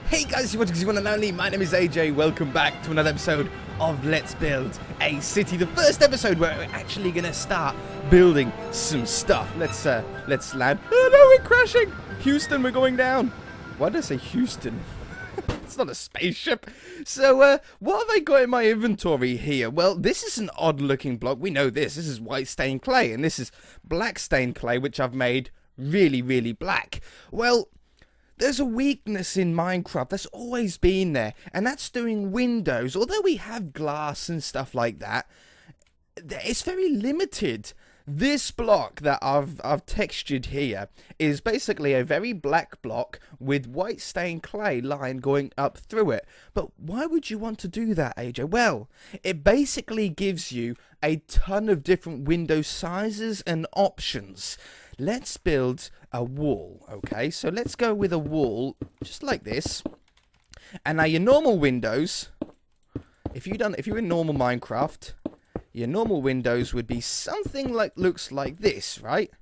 Hey guys, you want to only. My name is AJ. Welcome back to another episode of Let's Build a City. The first episode where we're actually gonna start building some stuff. Let's land. Oh no, we're crashing. Houston, we're going down. Why did I say Houston? It's not a spaceship. So, what have I got in my inventory here? Well, this is an odd-looking block. We know this. This is white stained clay, and this is black stained clay, which I've made really, really black. Well, there's a weakness in Minecraft that's always been there, and that's doing windows. Although we have glass and stuff like that, it's very limited. This block that I've textured here is basically a very black block with white stained clay line going up through it. But why would you want to do that, AJ? Well, it basically gives you a ton of different window sizes and options. Let's build a wall, okay? So let's go with a wall just like this. And now your normal windows, if you're in normal Minecraft, your normal windows would be something like, looks like this, right?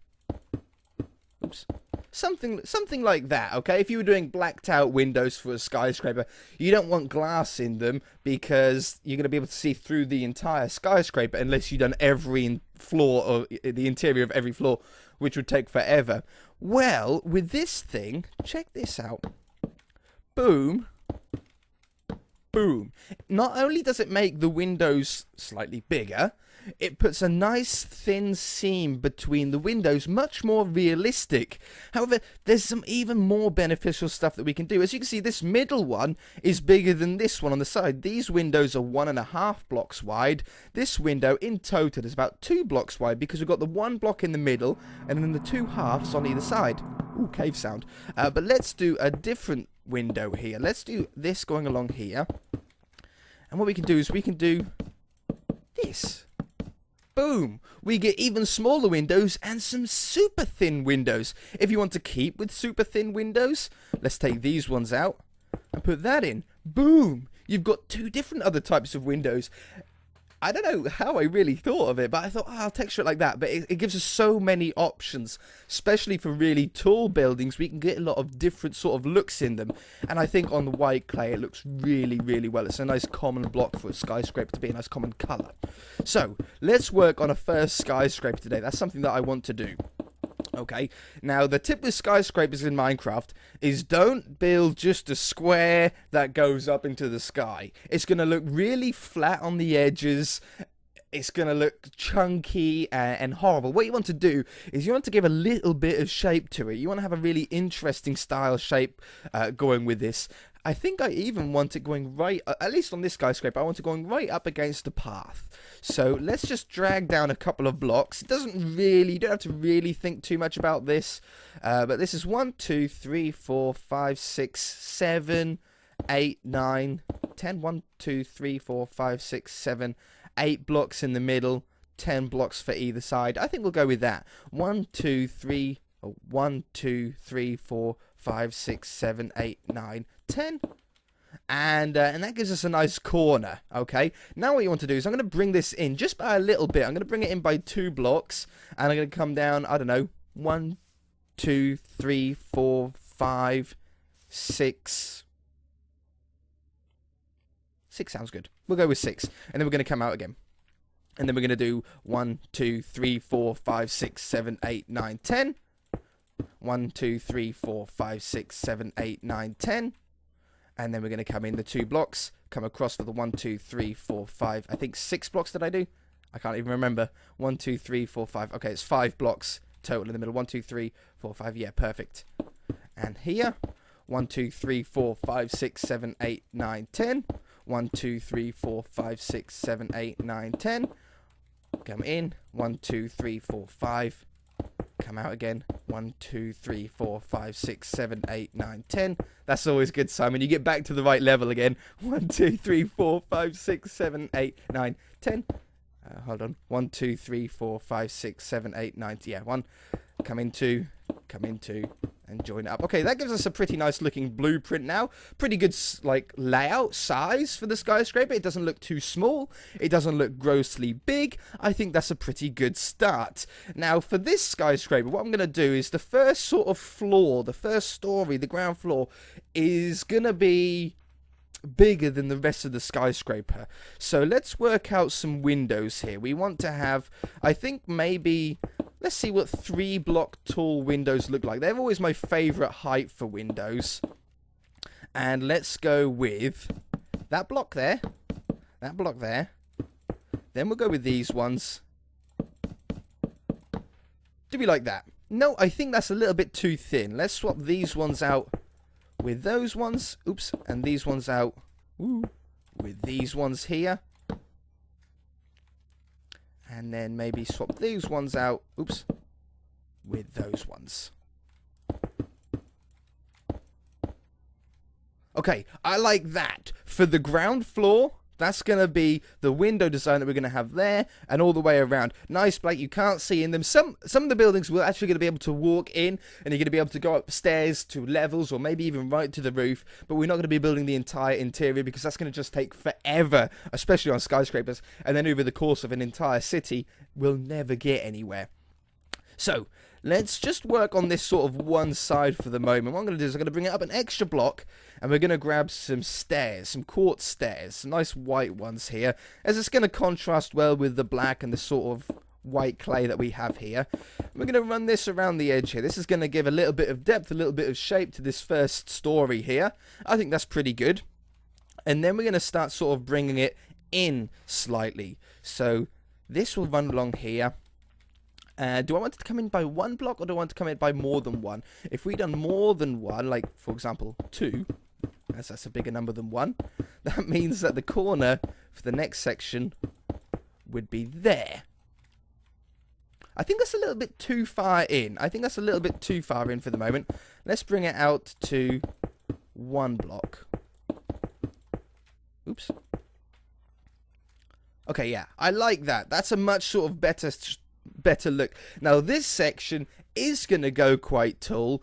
Oops. Something like that, okay? If you were doing blacked out windows for a skyscraper, you don't want glass in them because you're going to be able to see through the entire skyscraper unless you've done every floor or the interior of every floor, which would take forever. Well, with this thing, check this out. Boom. Boom. Not only does it make the windows slightly bigger, it puts a nice thin seam between the windows, much more realistic. However, there's some even more beneficial stuff that we can do. As you can see, this middle one is bigger than this one on the side. These windows are 1.5 blocks wide. This window in total is about 2 blocks wide because we've got the 1 block in the middle and then the 2 halves on either side. Ooh, cave sound. But let's do a different window here. Let's do this going along here. And what we can do is we can do this. Boom! We get even smaller windows and some super thin windows. If you want to keep with super thin windows, let's take these ones out and put that in. Boom! You've got 2 different other types of windows. I don't know how I really thought of it, but I thought, oh, I'll texture it like that. But it gives us so many options, especially for really tall buildings. We can get a lot of different sort of looks in them. And I think on the white clay, it looks really, really well. It's a nice common block for a skyscraper to be a nice common colour. So, let's work on a first skyscraper today. That's something that I want to do. Okay, now the tip with skyscrapers in Minecraft is don't build just a square that goes up into the sky. It's going to look really flat on the edges. It's going to look chunky and horrible. What you want to do is you want to give a little bit of shape to it. You want to have a really interesting style shape going with this. I think I even want it going right, at least on this skyscraper, I want it going right up against the path. So let's just drag down a couple of blocks. It doesn't really, you don't have to really think too much about this. But this is 1, 2, 3, 4, 5, 6, 7, 8, 9, 10. 1, 2, 3, 4, 5, 6, 7, 8 blocks in the middle, 10 blocks for either side. I think we'll go with that. 1, 2, 3, 1, 2, 3, 4, 5, 6, 7, 8, 9, 10. And that gives us a nice corner, okay? Now what you want to do is I'm going to bring this in just by a little bit. I'm going to bring it in by 2 blocks. And I'm going to come down, I don't know, 1, 2, 3, 4, 5, 6. 6 sounds good. We'll go with 6. And then we're going to come out again. And then we're going to do 1, 2, 3, 4, 5, 6, 7, 8, 9, 10. 1, 2, 3, 4, 5, 6, 7, 8, 9, 10. And then we're going to come in the 2 blocks, come across for the 1, 2, 3, 4, 5. I think 6 blocks did I do? I can't even remember. 1, 2, 3, 4, 5. Okay, it's 5 blocks total in the middle. 1, 2, 3, 4, 5. Yeah, perfect. And here, 1, 2, 3, 4, 5, 6, 7, 8, 9, 10. 1, 2, 3, 4, 5, 6, 7, 8, 9, 10. Come in. 1, 2, 3, 4, 5. Come out again. 1, 2, 3, 4, 5, 6, 7, 8, 9, 10. That's always good, Simon. You get back to the right level again. 1, 2, 3, 4, 5, 6, 7, 8, 9, 10. Hold on. 1, 2, 3, 4, 5, 6, 7, 8, 9. Yeah, 1. Come into come into and join it up. Okay, that gives us a pretty nice looking blueprint now. Pretty good like layout size for the skyscraper. It doesn't look too small. It doesn't look grossly big. I think that's a pretty good start. Now for this skyscraper, what I'm going to do is the first sort of floor, the first story, the ground floor is going to be bigger than the rest of the skyscraper. So let's work out some windows here. We want to have, I think maybe, let's see what 3-block tall windows look like. They're always my favorite height for windows. And let's go with that block there. That block there. Then we'll go with these ones. Do we like that? No, I think that's a little bit too thin. Let's swap these ones out with those ones. Oops. And these ones out. Ooh. With these ones here. And then maybe swap these ones out. Oops. With those ones. Okay, I like that. For the ground floor, that's going to be the window design that we're going to have there and all the way around. Nice, like you can't see in them. Some of the buildings we're actually going to be able to walk in and you're going to be able to go upstairs to levels or maybe even right to the roof. But we're not going to be building the entire interior because that's going to just take forever, especially on skyscrapers. And then over the course of an entire city, we'll never get anywhere. So let's just work on this sort of one side for the moment. What I'm going to do is I'm going to bring it up an extra block and we're going to grab some stairs, some quartz stairs, some nice white ones here, as it's going to contrast well with the black and the sort of white clay that we have here. We're going to run this around the edge here. This is going to give a little bit of depth, a little bit of shape to this first story here. I think that's pretty good. And then we're going to start sort of bringing it in slightly. So this will run along here. Do I want it to come in by 1 block or do I want to come in by more than 1? If we done more than 1, like for example 2, as that's a bigger number than 1, that means that the corner for the next section would be there. I think that's a little bit too far in. I think that's a little bit too far in for the moment. Let's bring it out to 1 block. Oops. Okay, yeah, I like that. That's a much sort of better look. Now this section is going to go quite tall,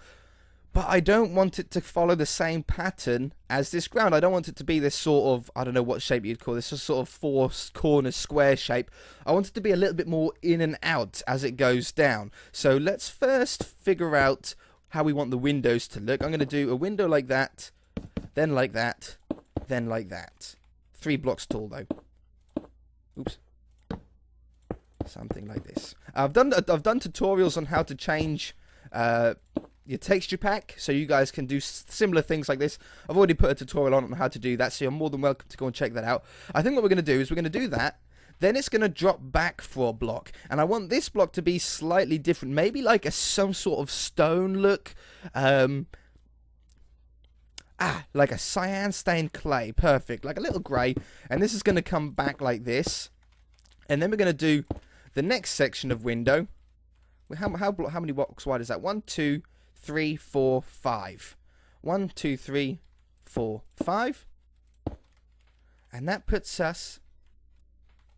but I don't want it to follow the same pattern as this ground. I don't want it to be this sort of, I don't know what shape you'd call this, a sort of 4-corner square shape. I want it to be a little bit more in and out as it goes down. So let's first figure out how we want the windows to look. I'm going to do a window like that, then like that, then like that. 3 blocks tall though. Oops. Something like this. I've done tutorials on how to change your texture pack, so you guys can do similar things like this. I've already put a tutorial on how to do that, so you're more than welcome to go and check that out. I think what we're going to do is we're going to do that. Then it's going to drop back for a block, and I want this block to be slightly different, maybe like some sort of stone look. Like a cyan stained clay, perfect, like a little grey. And this is going to come back like this, and then we're going to do the next section of window. How many blocks wide is that? 1, 2, 3, 4, 5. 1, 2, 3, 4, 5. And that puts us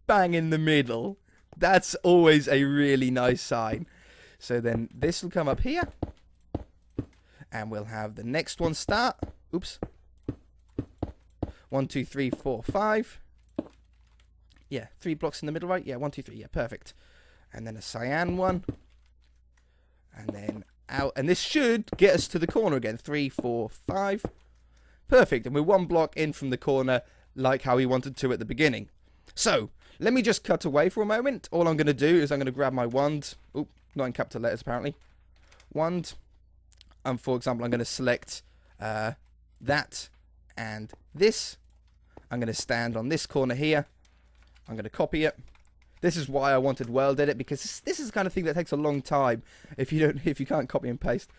bang in the middle. That's always a really nice sign. So then this will come up here. And we'll have the next one start. Oops. 1, 2, 3, 4, 5. Yeah, 3 blocks in the middle, right? Yeah, 1, 2, 3. Yeah, perfect. And then a cyan one. And then out. And this should get us to the corner again. 3, 4, 5. Perfect. And we're 1 block in from the corner, like how we wanted to at the beginning. So, let me just cut away for a moment. All I'm going to do is I'm going to grab my wand. Oop, not in capital letters, apparently. Wand. And for example, I'm going to select that and this. I'm going to stand on this corner here. I'm going to copy it. This is why I wanted world edit, because this is the kind of thing that takes a long time if you can't copy and paste,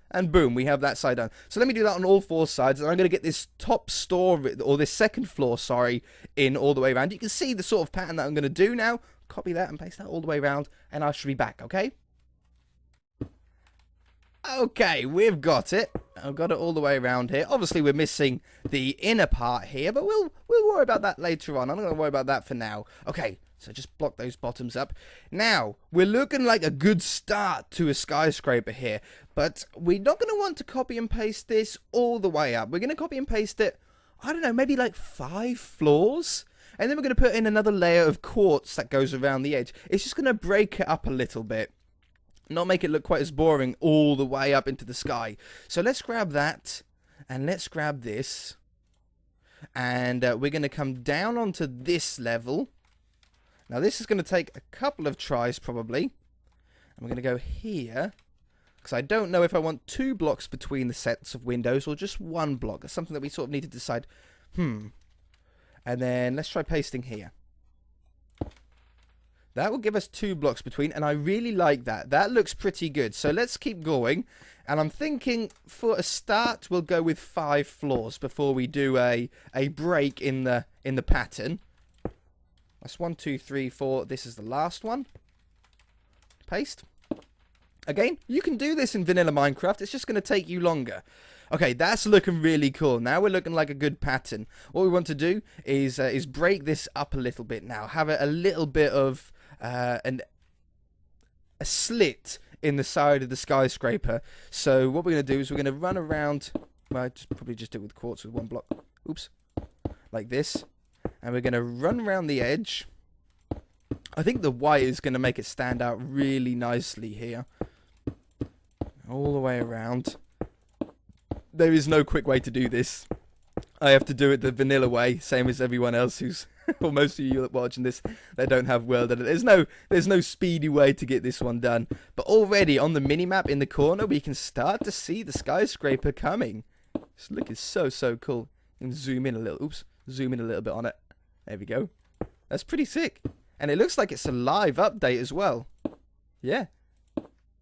and boom, we have that side done. So let me do that on all 4 sides, and I'm going to get this top story, or this second floor, sorry, in all the way around. You can see the sort of pattern that I'm going to do now. Copy that and paste that all the way around, and I should be back, okay? Okay, we've got it. I've got it all the way around here. Obviously, we're missing the inner part here, but we'll worry about that later on. I'm not going to worry about that for now. Okay, So just block those bottoms up. Now, we're looking like a good start to a skyscraper here. But we're not going to want to copy and paste this all the way up. We're going to copy and paste it, I don't know, maybe like 5 floors. And then we're going to put in another layer of quartz that goes around the edge. It's just going to break it up a little bit. Not make it look quite as boring all the way up into the sky. So let's grab that. And let's grab this. And we're going to come down onto this level. Now this is going to take a couple of tries probably. And we're going to go here. Because I don't know if I want 2 blocks between the sets of windows or just 1 block. That's something that we sort of need to decide. And then let's try pasting here. That will give us 2 blocks between, and I really like that. That looks pretty good. So let's keep going. And I'm thinking for a start, we'll go with 5 floors before we do a break in the pattern. That's 1, 2, 3, 4. This is the last one. Paste. Again, you can do this in vanilla Minecraft. It's just going to take you longer. Okay, that's looking really cool. Now we're looking like a good pattern. What we want to do is break this up a little bit now. Have a little bit of a slit in the side of the skyscraper. So what we're going to do is we're going to run around. Well, probably just do it with quartz with 1 block. Oops. Like this. And we're going to run around the edge. I think the white is going to make it stand out really nicely here. All the way around. There is no quick way to do this. I have to do it the vanilla way, same as everyone else who's, or most of you watching this, that don't have world edit. There's no speedy way to get this one done. But already on the minimap in the corner, we can start to see the skyscraper coming. It's looking so cool. You can zoom in a little. Oops, zoom in a little bit on it. There we go. That's pretty sick. And it looks like it's a live update as well. Yeah.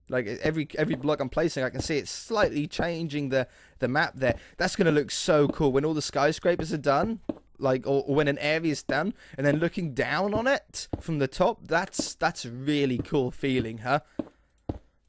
Like every block I'm placing, I can see it's slightly changing the map there. That's going to look so cool when all the skyscrapers are done. Like, or when an area is done, and then looking down on it from the top. That's a really cool feeling, huh?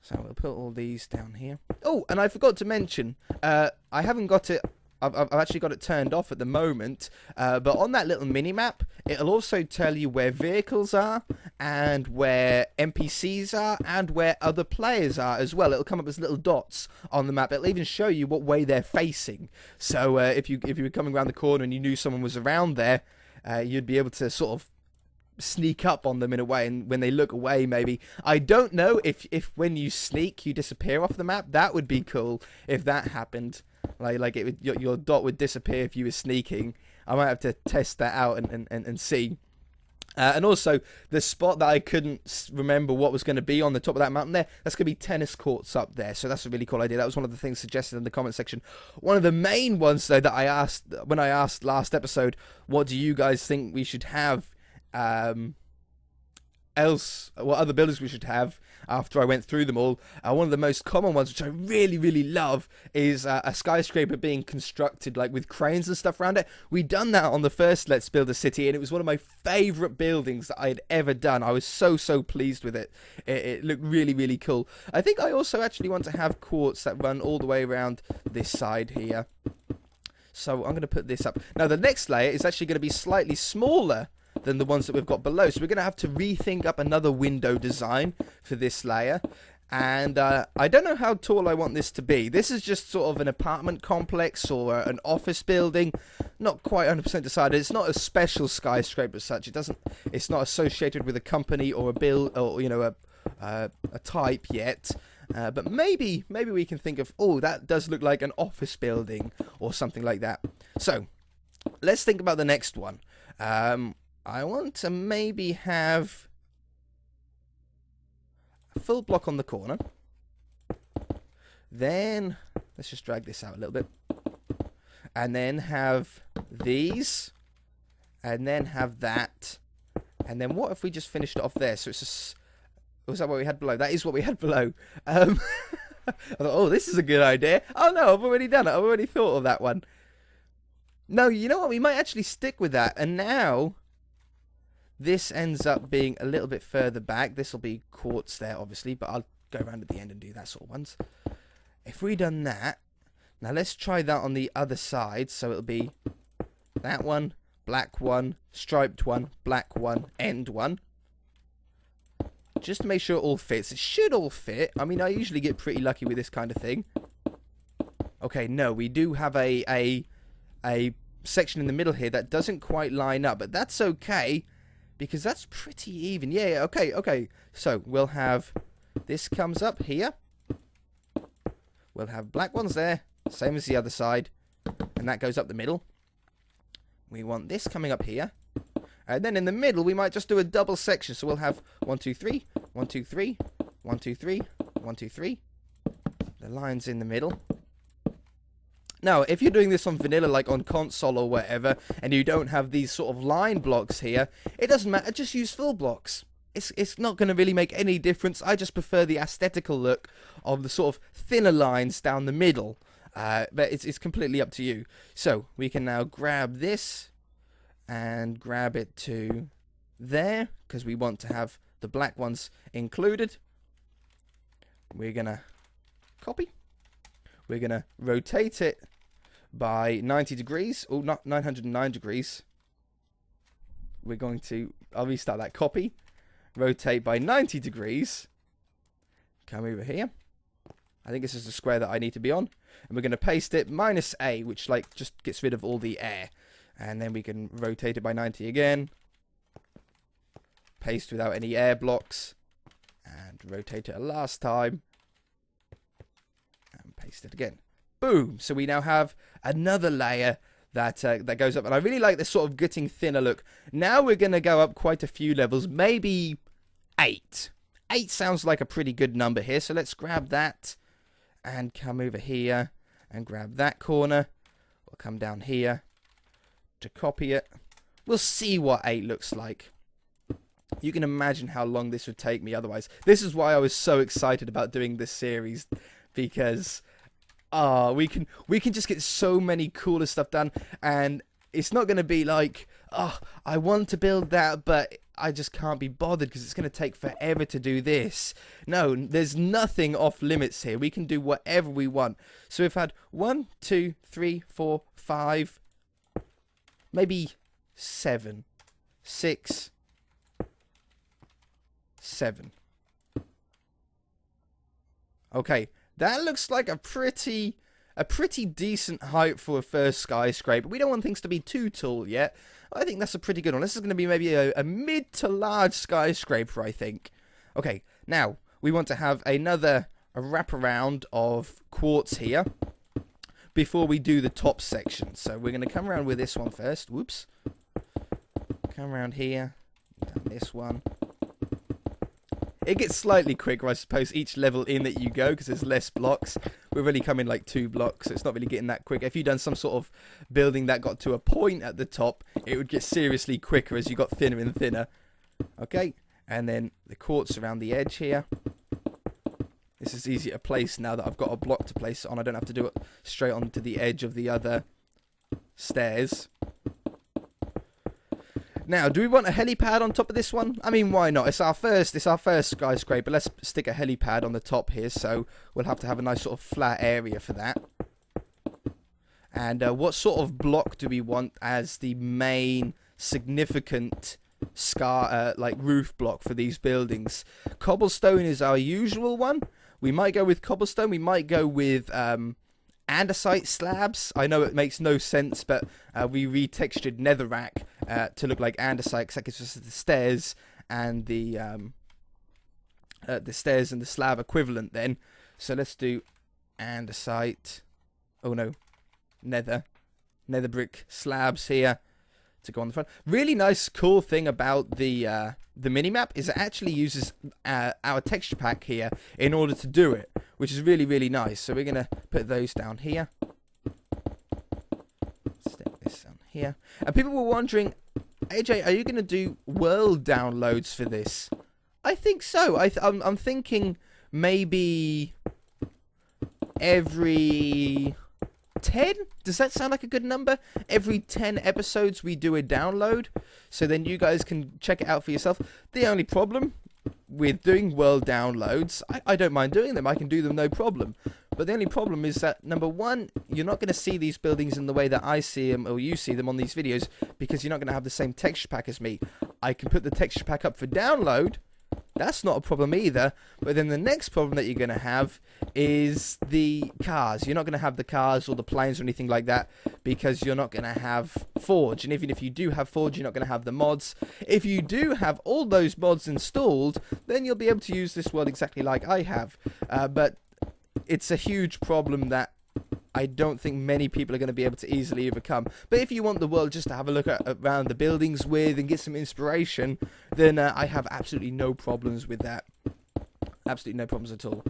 So we'll put all these down here. Oh, and I forgot to mention, I haven't got it. I've actually got it turned off at the moment, but on that little mini-map, it'll also tell you where vehicles are, and where NPCs are, and where other players are as well. It'll come up as little dots on the map. It'll even show you what way they're facing. So if you were coming around the corner and you knew someone was around there, you'd be able to sort of sneak up on them in a way, and when they look away, maybe. I don't know if when you sneak, you disappear off the map. That would be cool if that happened. Like it would, your dot would disappear if you were sneaking. I might have to test that out and see. And also, the spot that I couldn't remember what was going to be on the top of that mountain there, that's going to be tennis courts up there. So that's a really cool idea. That was one of the things suggested in the comment section. One of the main ones, though, that I asked when I asked last episode, what do you guys think we should have what other buildings we should have after I went through them all. One of the most common ones, which I really love, is a skyscraper being constructed like with cranes and stuff around it. We done that on the first Let's Build a City, and it was one of my favorite buildings that I had ever done. I was so pleased with it. It looked really cool. I think I also actually want to have quartz that run all the way around this side here. So I'm going to put this up. Now the next layer is actually going to be slightly smaller than the ones that we've got below. So we're going to have to rethink up another window design for this layer. And I don't know how tall I want this to be. This is just sort of an apartment complex or an office building. Not quite 100% decided. It's not a special skyscraper as such. It's not associated with a company or a build, or a type yet. But maybe we can think of, oh, that does look like an office building or something like that. So let's think about the next one. I want to maybe have a full block on the corner. Then let's just drag this out a little bit. And then have these. And then have that. And then what if we just finished it off there? So it's just... Was that what we had below? That is what we had below. I thought, oh, this is a good idea. Oh, no, I've already done it. I've already thought of that one. No, you know what? We might actually stick with that. And now... this ends up being a little bit further back. This will be quartz there, obviously, but I'll go around at the end and do that sort of ones. If we done that, now let's try that on the other side. So it'll be that one black one, striped one, black one, end one. Just to make sure it all fits. It should all fit. I mean, I usually get pretty lucky with this kind of thing. Okay, no, we do have a section in the middle here that doesn't quite line up, but that's okay because that's pretty even. Yeah, okay. So we'll have this comes up here. We'll have black ones there, same as the other side, and that goes up the middle. We want this coming up here. And then in the middle, we might just do a double section. So we'll have 1, 2, 3, 1, 2, 3, 1, 2, 3, 1, 2, 3. The lines in the middle. Now, if you're doing this on vanilla, like on console or whatever, and you don't have these sort of line blocks here, it doesn't matter. Just use fill blocks. It's not going to really make any difference. I just prefer the aesthetical look of the sort of thinner lines down the middle. But it's completely up to you. So we can now grab this and grab it to there because we want to have the black ones included. We're going to copy. We're going to rotate it by 90 degrees. Oh, not 909 degrees. We're going to, I'll restart that copy. Rotate by 90 degrees. Come over here. I think this is the square that I need to be on. And we're going to paste it -A, which like just gets rid of all the air. And then we can rotate it by 90 again. Paste without any air blocks. And rotate it a last time. And paste it again. Boom! So we now have another layer that that goes up. And I really like this sort of getting thinner look. Now we're going to go up quite a few levels. Maybe 8. 8 sounds like a pretty good number here. So let's grab that. And come over here. And grab that corner. We'll come down here to copy it. We'll see what 8 looks like. You can imagine how long this would take me otherwise. This is why I was so excited about doing this series, because we can just get so many cooler stuff done, and it's not going to be like, I want to build that, but I just can't be bothered because it's going to take forever to do this. No, there's nothing off limits here. We can do whatever we want. So we've had 1, 2, 3, 4, 5, maybe 7, 6, 7. Okay, that looks like a pretty decent height for a first skyscraper. We don't want things to be too tall yet. I think that's a pretty good one. This is going to be maybe a mid to large skyscraper, I think. Okay, now we want to have a wraparound of quartz here before we do the top section. So we're going to come around with this one first. Whoops. Come around here. Down this one. It gets slightly quicker, I suppose, each level in that you go, because there's less blocks. We're really coming like 2 blocks, so it's not really getting that quick. If you'd done some sort of building that got to a point at the top, it would get seriously quicker as you got thinner and thinner. Okay, and then the quartz around the edge here. This is easier to place now that I've got a block to place it on. I don't have to do it straight onto the edge of the other stairs. Now, do we want a helipad on top of this one? I mean, why not? It's our first skyscraper. Let's stick a helipad on the top here, so we'll have to have a nice sort of flat area for that. And what sort of block do we want as the main significant roof block for these buildings? Cobblestone is our usual one. We might go with cobblestone. We might go with andesite slabs. I know it makes no sense, but we retextured netherrack to look like andesite, because that gives us the stairs and the stairs and the slab equivalent then. So let's do andesite. Oh no, nether brick slabs here to go on the front. Really nice, cool thing about the minimap is it actually uses our texture pack here in order to do it, which is really, really nice. So we're gonna put those down here. Stick this down here. And people were wondering, AJ, are you gonna do world downloads for this? I think so. I'm thinking maybe every 10? Does that sound like a good number? Every 10 episodes we do a download, so then you guys can check it out for yourself. The only problem with doing world downloads, I don't mind doing them. I can do them no problem. But the only problem is that, number one, you're not going to see these buildings in the way that I see them or you see them on these videos, because you're not going to have the same texture pack as me. I can put the texture pack up for download. That's not a problem either. But then the next problem that you're going to have is the cars. You're not going to have the cars or the planes or anything like that, because you're not going to have Forge. And even if you do have Forge, you're not going to have the mods. If you do have all those mods installed, then you'll be able to use this world exactly like I have. But it's a huge problem that I don't think many people are going to be able to easily overcome. But if you want the world just to have a look around the buildings with and get some inspiration, then I have absolutely no problems with that. Absolutely no problems at all.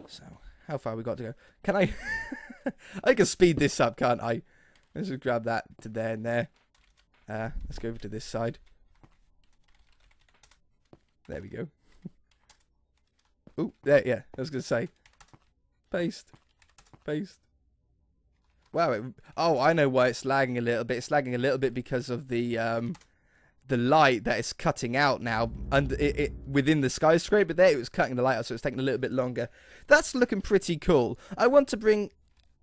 So, how far we got to go? Can I... I can speed this up, can't I? Let's just grab that to there and there. Let's go over to this side. There we go. Ooh, there, yeah, I was going to say. Paste. Paste. Wow. Oh, I know why it's lagging a little bit. It's lagging a little bit because of the light that is cutting out now. And within the skyscraper there, it was cutting the light out, so it's taking a little bit longer. That's looking pretty cool. I want to bring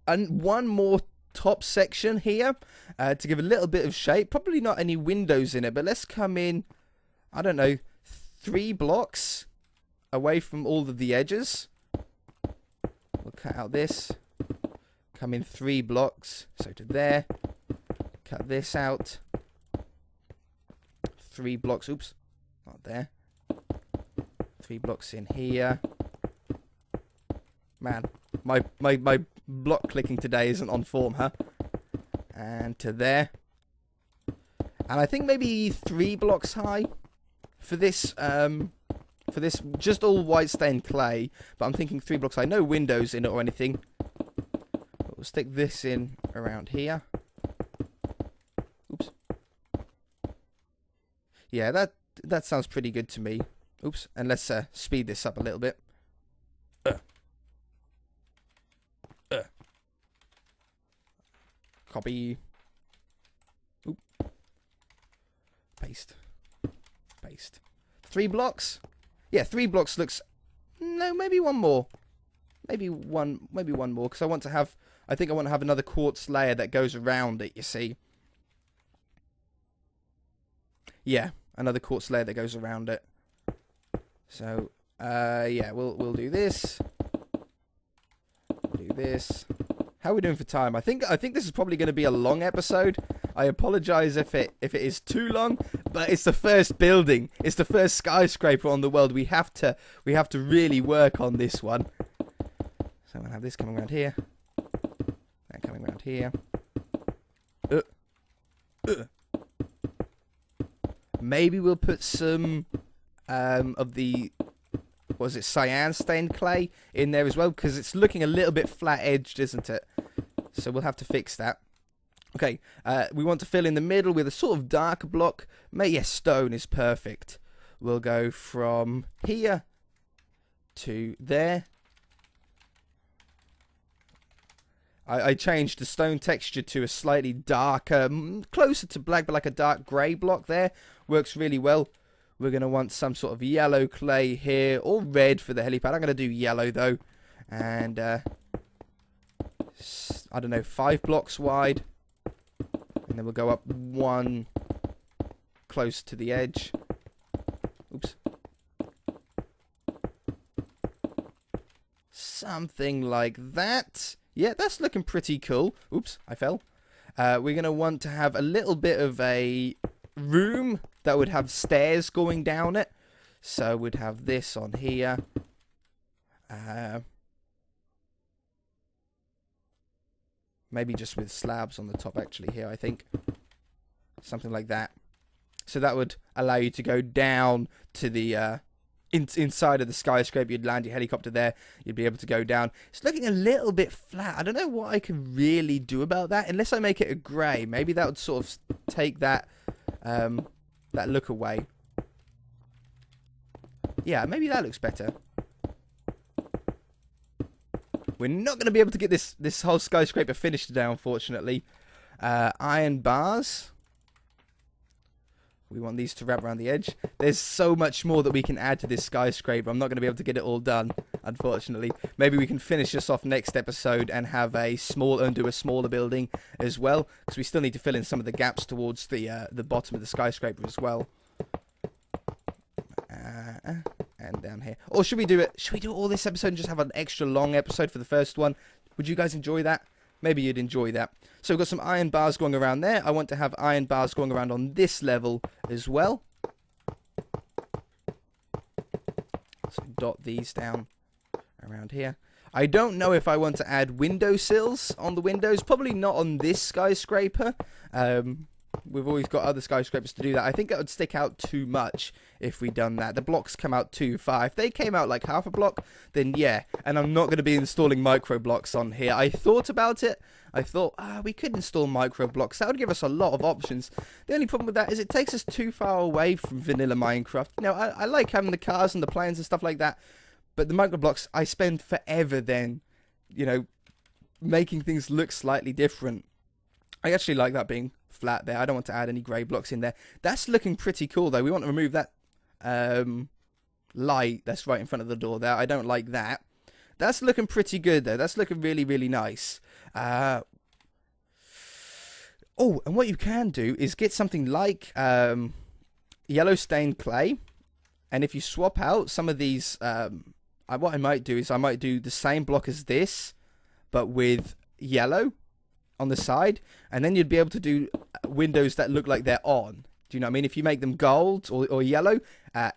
one more top section here to give a little bit of shape. Probably not any windows in it, but let's come in, I don't know, 3 blocks away from all of the edges. We'll cut out this. Come in 3 blocks. So to there. Cut this out. 3 blocks. Oops. Not there. 3 blocks in here. Man. My block clicking today isn't on form, huh? And to there. And I think maybe 3 blocks high. For this just all white stained clay, but I'm thinking 3 blocks high. No windows in it or anything. But we'll stick this in around here. Oops. Yeah, that sounds pretty good to me. Oops. And let's speed this up a little bit. Copy. Oop. Paste. Paste. 3 blocks? Yeah, 3 blocks looks... No, maybe one more. Maybe one more, because I want to have... I think I want to have another quartz layer that goes around it, you see. Yeah, another quartz layer that goes around it. So, yeah, we'll do this. Do this. How are we doing for time? I think this is probably going to be a long episode. I apologize if it is too long, but it's the first building. It's the first skyscraper on the world. We have to really work on this one. So I'm gonna have this coming around here. That coming around here. Maybe we'll put some of the, what was it, cyan stained clay in there as well, because it's looking a little bit flat edged, isn't it? So we'll have to fix that. Okay, we want to fill in the middle with a sort of dark block. Yes, stone is perfect. We'll go from here to there. I changed the stone texture to a slightly darker, closer to black, but like a dark grey block there. Works really well. We're going to want some sort of yellow clay here, or red for the helipad. I'm going to do yellow, though. And, I don't know, 5 blocks wide. And then we'll go up 1 close to the edge. Oops. Something like that. Yeah, that's looking pretty cool. Oops, I fell. We're going to want to have a little bit of a room that would have stairs going down it. So we'd have this on here. Maybe just with slabs on the top actually here, I think. Something like that. So that would allow you to go down to the inside of the skyscraper. You'd land your helicopter there. You'd be able to go down. It's looking a little bit flat. I don't know what I can really do about that. Unless I make it a grey. Maybe that would sort of take that that look away. Yeah, maybe that looks better. We're not going to be able to get this whole skyscraper finished today, unfortunately. Iron bars. We want these to wrap around the edge. There's so much more that we can add to this skyscraper. I'm not going to be able to get it all done, unfortunately. Maybe we can finish this off next episode and have do a smaller building as well, because we still need to fill in some of the gaps towards the bottom of the skyscraper as well. And down here. Or should we do it? Should we do all this episode and just have an extra long episode for the first one? Would you guys enjoy that? Maybe you'd enjoy that. So we've got some iron bars going around there. I want to have iron bars going around on this level as well. So dot these down around here. I don't know if I want to add windowsills on the windows. Probably not on this skyscraper. We've always got other skyscrapers to do that. I think it would stick out too much if we done that. The blocks come out too far. If they came out like half a block, then yeah. And I'm not going to be installing micro blocks on here. I thought about it. I thought, we could install micro blocks. That would give us a lot of options. The only problem with that is it takes us too far away from vanilla Minecraft. You know, I like having the cars and the planes and stuff like that. But the micro blocks, I spend forever then, you know, making things look slightly different. I actually like that being flat there. I don't want to add any grey blocks in there. That's looking pretty cool though. We want to remove that light that's right in front of the door there. I don't like that. That's looking pretty good though. That's looking really, really nice. Oh, and what you can do is get something like yellow stained clay. And if you swap out some of these, what I might do is I might do the same block as this, but with yellow on the side, and then you'd be able to do windows that look like they're on. Do you know what I mean? If you make them gold or yellow,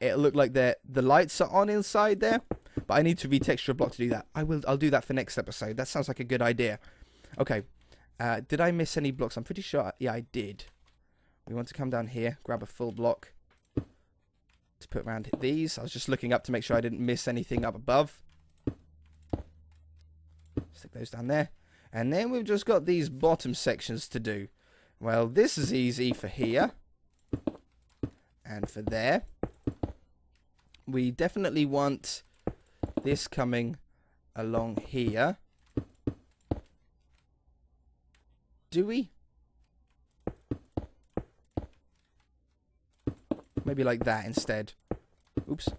it'll look like the lights are on inside there. But I need to retexture a block to do that. I'll do that for next episode. That sounds like a good idea. Okay. Did I miss any blocks? I'm pretty sure. Yeah, I did. We want to come down here, grab a full block to put around these. I was just looking up to make sure I didn't miss anything up above. Stick those down there. And then we've just got these bottom sections to do. Well, this is easy for here. And for there. We definitely want this coming along here. Do we? Maybe like that instead. Oops.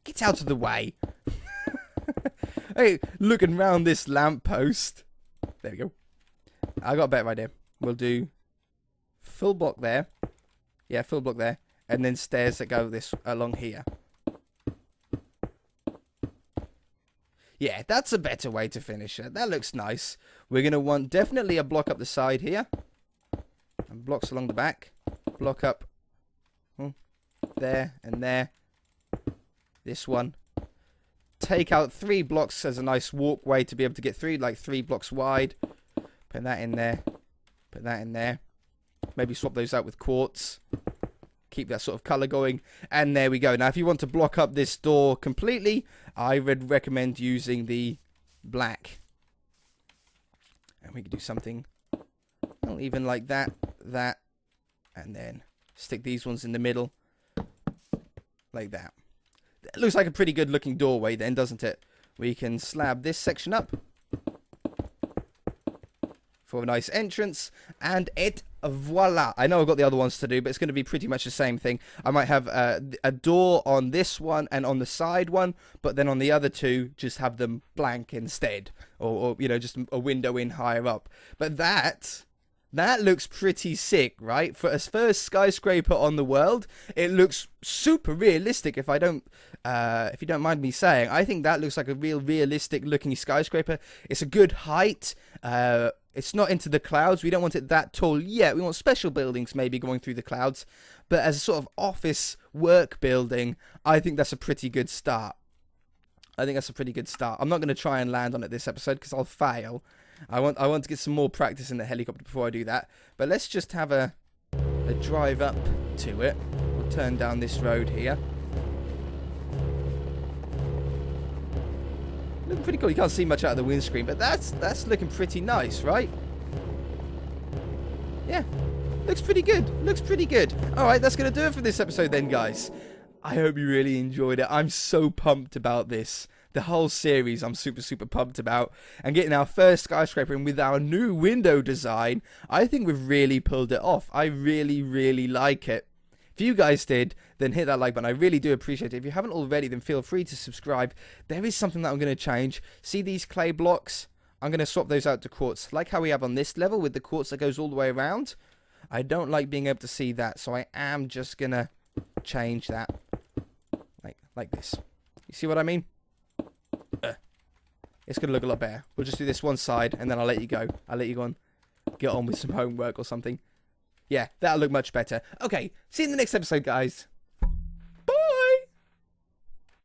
Get out of the way. Hey, looking round this lamppost. There we go. I got a better idea. We'll do full block there. Yeah, full block there. And then stairs that go this along here. Yeah, that's a better way to finish it. That looks nice. We're going to want definitely a block up the side here. And blocks along the back. Block up. There and there. This one. Take out 3 blocks as a nice walkway to be able to get through, like 3 blocks wide. Put that in there. Put that in there. Maybe swap those out with quartz. Keep that sort of colour going. And there we go. Now, if you want to block up this door completely, I would recommend using the black. And we could do something well, even like that, and then stick these ones in the middle. Like that. It looks like a pretty good looking doorway then, doesn't it? We can slab this section up for a nice entrance, and voila. I know I've got the other ones to do, but it's going to be pretty much the same thing. I might have a door on this one and on the side one, but then on the other two, just have them blank instead, or you know, just a window in higher up. But that looks pretty sick, right? For a first skyscraper on the world, it looks super realistic. If you don't mind me saying, I think that looks like a real realistic looking skyscraper. It's a good height. It's not into the clouds. We don't want it that tall yet. We want special buildings maybe going through the clouds. But as a sort of office work building, I think that's a pretty good start. I'm not going to try and land on it this episode because I'll fail. I want to get some more practice in the helicopter before I do that. But let's just have a drive up to it. We'll turn down this road here. Looking pretty cool. You can't see much out of the windscreen, but that's looking pretty nice, right? Yeah, looks pretty good. All right, that's going to do it for this episode then, guys. I hope you really enjoyed it. I'm so pumped about this. The whole series I'm super pumped about. And getting our first skyscraper in with our new window design, I think we've really pulled it off. I really like it. If you guys did, then hit that like button. I really do appreciate it. If you haven't already, then feel free to subscribe. There is something that I'm going to change. See these clay blocks? I'm going to swap those out to quartz. Like how we have on this level with the quartz that goes all the way around. I don't like being able to see that, so I am just going to change that. Like this. You see what I mean? It's going to look a lot better. We'll just do this one side, and then I'll let you go. I'll let you go and get on with some homework or something. Yeah, that'll look much better. Okay, see you in the next episode, guys.